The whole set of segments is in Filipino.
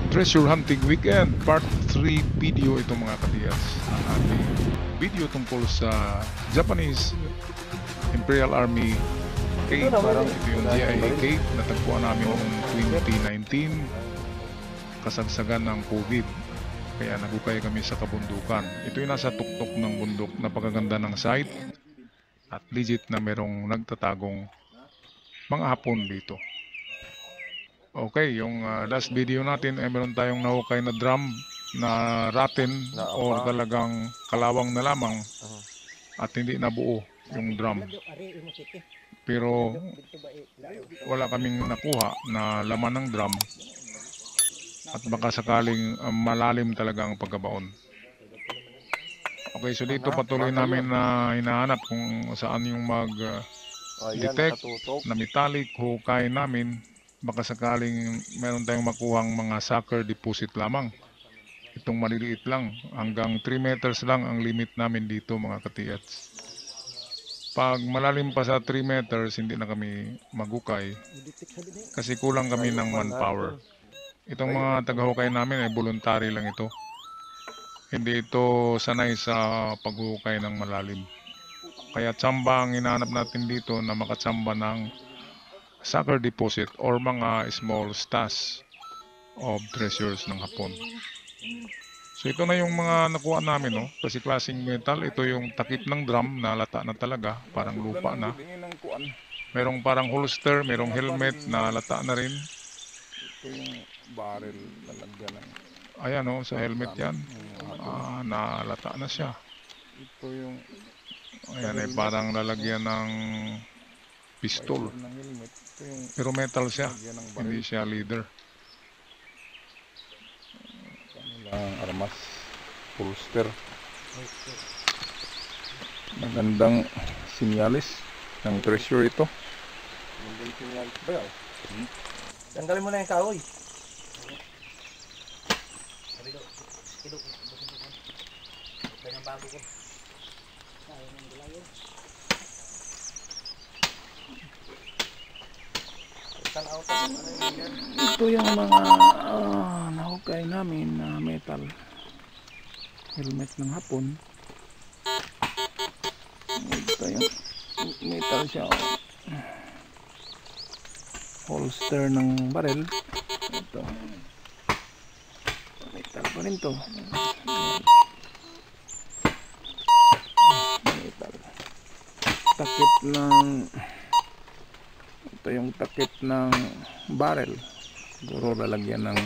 Treasure Hunting Weekend Part 3 video ito mga katiyas. Ang ating video tungkol sa Japanese Imperial Army cave. Ito yung GIA cave na tagpuan namin noong 2019 kasagsagan ng COVID. Kaya nagukay kami sa kabundukan. Ito yung nasa tuktok ng bundok. Napakaganda ng site at legit na merong nagtatagong mga Hapon dito. Okay, yung last video natin ay meron tayong nahukay na drum na rotten o talagang kalawang na lamang at hindi nabuo yung drum. Pero wala kaming nakuha na laman ng drum at baka sakaling malalim talaga ang pagkabaon. Okay, so dito patuloy namin na hinahanap kung saan yung mag-detect na metallic hukay namin. Baka sakaling meron tayong makuhang mga sucker deposit lamang. Itong maliliit lang, hanggang 3 meters lang ang limit namin dito mga katiyats. Pag malalim pa sa 3 meters, hindi na kami magukay kasi kulang kami ng manpower. Itong mga tagahukay namin ay voluntary lang ito. Hindi ito sanay sa paghukay ng malalim. Kaya tsamba ang hinahanap natin dito na makatsamba ng sucker deposit or mga small stash of treasures ng Hapon. So ito na yung mga nakuha namin, no? Kasi klaseng metal, ito yung takip ng drum na lata na talaga, parang lupa na. Merong parang holster, merong helmet na lata na rin. Ito yung barrel lalagyan ng... Ayan, no? Sa helmet yan. Nalata na siya. Ito yung... Ayan, ay parang lalagyan ng pistol. Pero metal siya, hindi siya leather. Kanilang armas, holster. Magandang sinyalis ng treasure ito. Magandang sinyalis ba yun? Tanggalin mo na yung kahoy. Ito yung mga nahukay namin na metal helmet ng Hapon. Ito yung metal siya, holster ng barrel. Ito metal pa rin to, metal. Takip ng... Ito yung takip ng barrel. Siguro lalagyan ng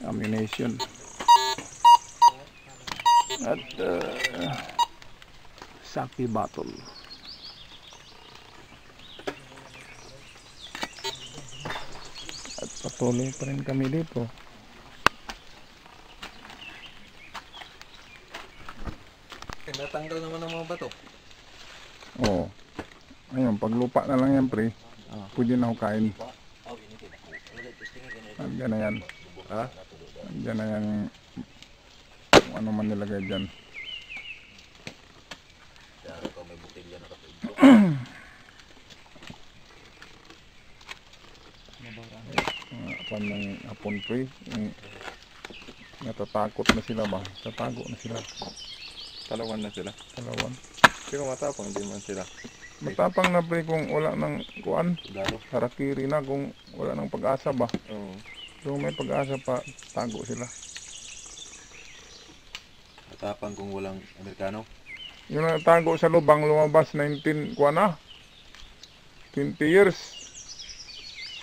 ammunition. At sake bottle. At patuloy pa rin kami dito. Natanggal naman ang mga bato. Oo. Ayun, paglupa na lang yan, pre. Pwede na hukain. Nandiyan na yan. Ha? Nandiyan na yan. Kung ano man nilagay dyan. Pan ng Hapon, pre. Natatakot na sila ba? Tatago na sila. Talawan na sila. Talawan. Pero matapang din man sila. Matapang na, pre, kung wala ng kuan. Dalo. Harakiri na kung wala ng pag-asa ba. Oo. Kung may pag-asa pa, tago sila. Matapang kung walang Amerikano. Yung natago sa lubang, lumabas 19 kuan na. 20 years.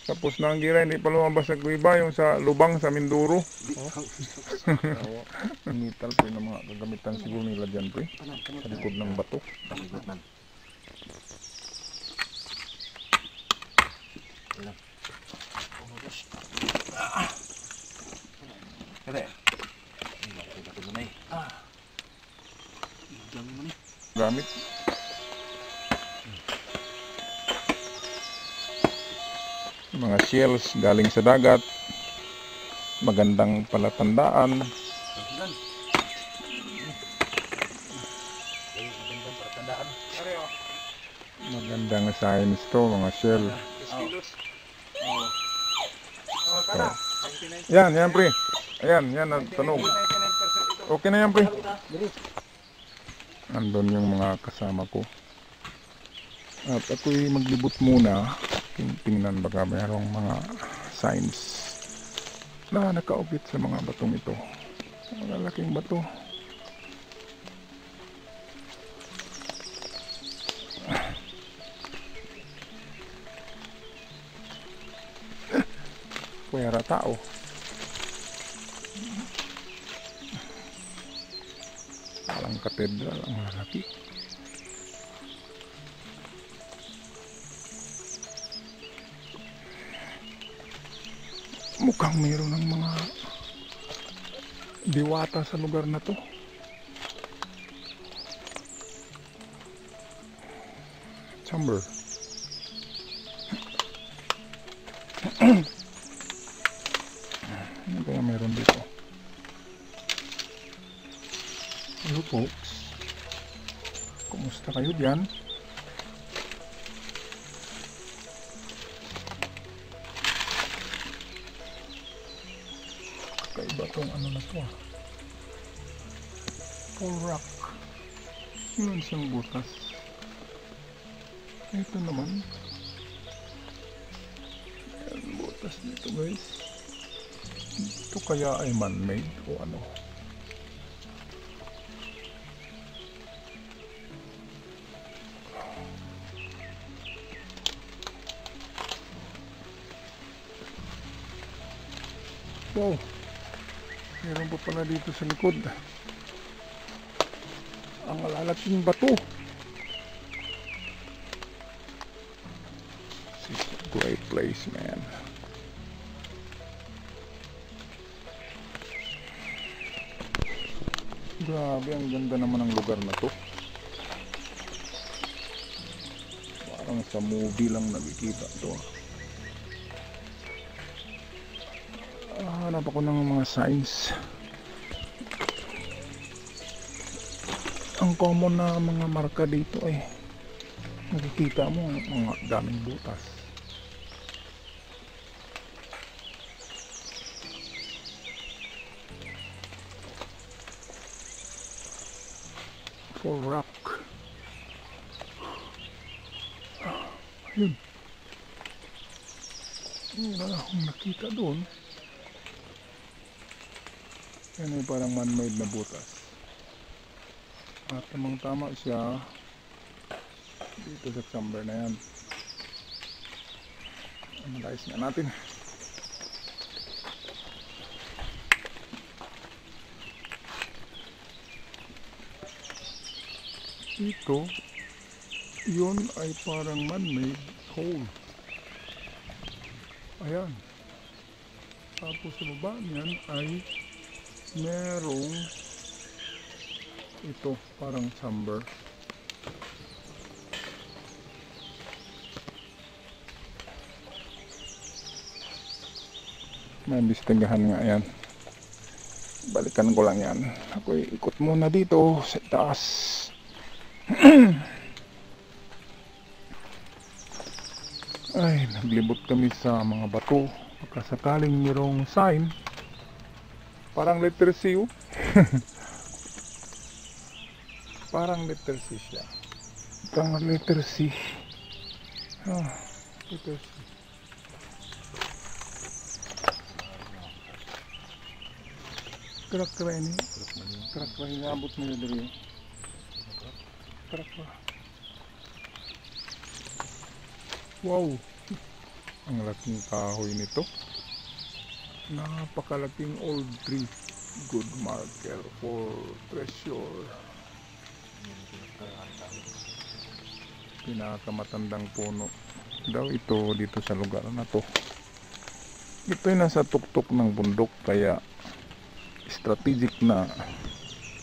Tapos nanggira, hindi pa lumabas sa Guiba, yung sa lubang sa Mindoro. Metal, pre, ng mga kagamitan siguro nila dyan, pre. Sa likod ng bato. Kaya. Gamit. Mga shells galing sa dagat. Magandang palatandaan. Magandang science to, mga shell. Yan pre. Ayan, yan ang tunog. Okay na yan pre. Andun yung mga kasama ko. At ako'y maglibot muna. Tingnan baka mayroong mga signs na nakaukit sa mga batong ito. Malalaking bato. Pwera tao. Parang katedral ang malaki. Mukhang mayroon ng mga diwata sa lugar na to. Chamber. Ano kaya mayroon dito? Hello folks. Kumusta kayo dyan? Kaiba tong ano na to ah. Full rock. Yun siyang butas. Ito naman. Yan butas dito guys. Ito kaya ay man-made o ano? Wow! Meron pa pala dito sa likod. Ang lalaking bato. This is a great place, man. Grabe, ang ganda naman ng lugar na to. Parang sa movie lang nakikita to. Hanap ako ng mga signs. Ang common na mga marka dito ay nakikita mo mga daming butas. Full rock. Ayun. Wala akong nakita doon. Yan ay parang man-made na butas. At tamang tama siya dito sa chamber na yan. Analyze na natin. Ito, yun ay parang man-made hole. Ayan. Tapos sa baba niyan ay merong ito parang chamber. May bistagahan nga yan. Balikan ko lang yan. Ako'y ikot muna dito sa taas. Ay, naglibot kami sa mga bato. Pagkasakaling mayroong sign. Parang letter C oh. Parang letter C siya. Parang letter C. Ah, letter C. Krak-krak ini. Krak-krak ini abot mo dari. Krak-krak. Wow. Ang laking kahoy nito. Napakalaking old tree. Good marker for treasure. Pinakamatandang puno daw ito dito sa lugar na to. Ito ay nasa tuktok ng bundok kaya strategic na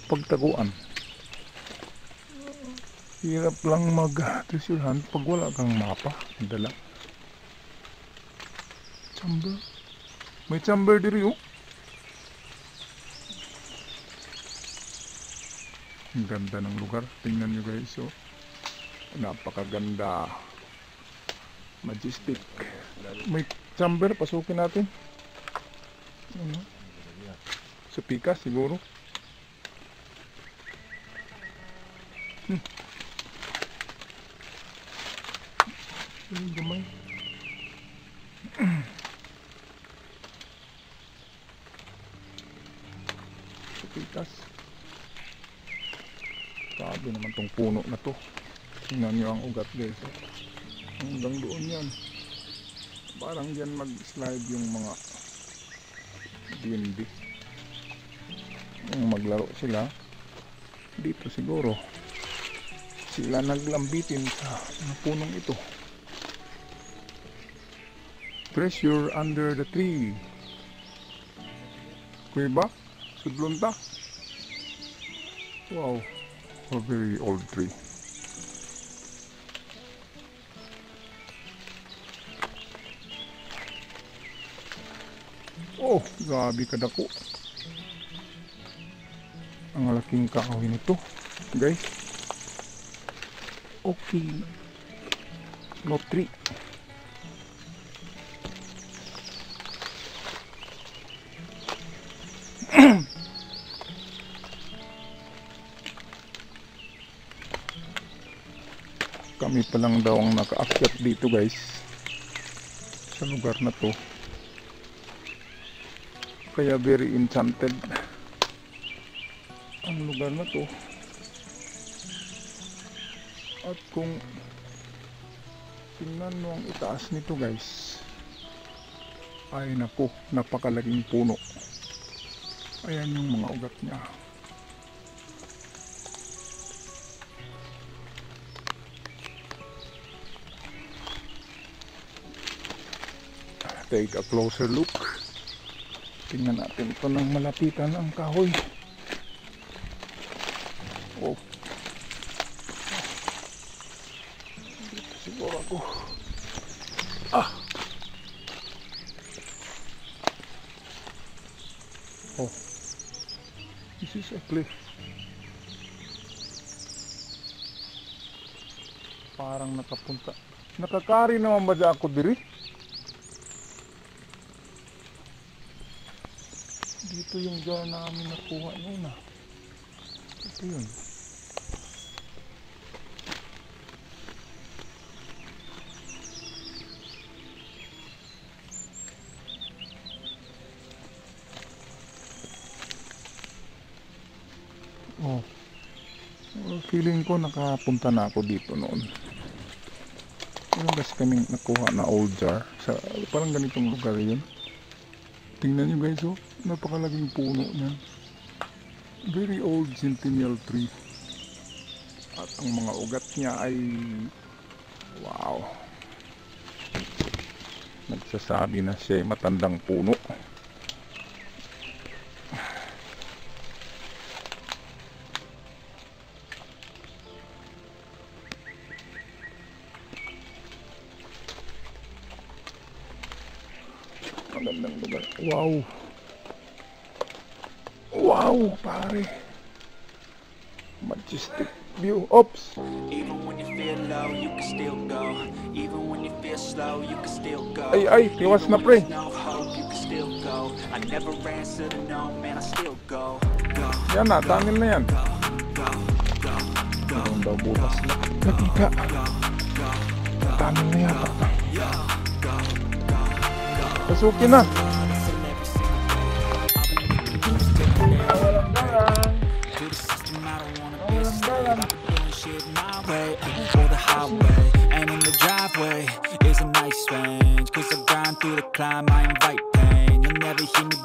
pagtaguan. Hirap lang mag-treasure hunt pag wala kang mapa. Dala. Chamber. May chamber diri oh. Ang ganda ng lugar. Tingnan nyo guys oh. Napakaganda. Majestic. May chamber. Pasukin natin. Ano? Sa pikas siguro. Ay, gamay. Sa pikas. Sabi naman tong puno na to. Tingnan nyo ang ugat guys. Hanggang doon yan. Parang dyan mag-slide yung mga bindi. Kung maglaro sila, dito siguro sila naglambitin sa mga punong ito. Treasure under the tree. Kuya ba? Sudlunta? Wow, a very old tree. Oh, grabe kadako. Ang laking kahoy nito, guys. Okay. No tree. Kami pa lang daw ang nakaakyat dito, guys. Sa lugar na to. Kaya very enchanted ang lugar na to. At kung tingnan mo ang itaas nito guys, ay naku, napakalaging puno. Ayan yung mga ugat niya. Take a closer look. Tingnan natin ito ng malapitan ang kahoy. Oh. Dito siguro ako. Ah! Oh. This is a cliff. Parang nakapunta. Nakakari naman ba dyan ako diri? Dito yung jar namin nakuha noon ah. Ito yun. Oh. Feeling ko nakapunta na ako dito noon. Meron kasi kaming nakuha na old jar. Sa, parang ganitong lugar yun. Tingnan nyo guys oh. Napakalaging puno niyan. Very old centennial tree. At ang mga ugat niya ay wow. Nagsasabi na siya ay matandang puno. Magandang lugar. Wow. Wow, pare. Majestic view. Oops. Even when you feel low, you can still go. Even when you feel slow, you can still go. Ay, tiwas na pre. No hope, you can still go. I never answer to no, man, I still go. Yan na, tangin na yan. Meron daw butas na. Nakita. Tangin na yan. Pasukin na. For the highway, and in the driveway is a nice range. 'Cause I grind through the climb, I invite pain. You'll never hear me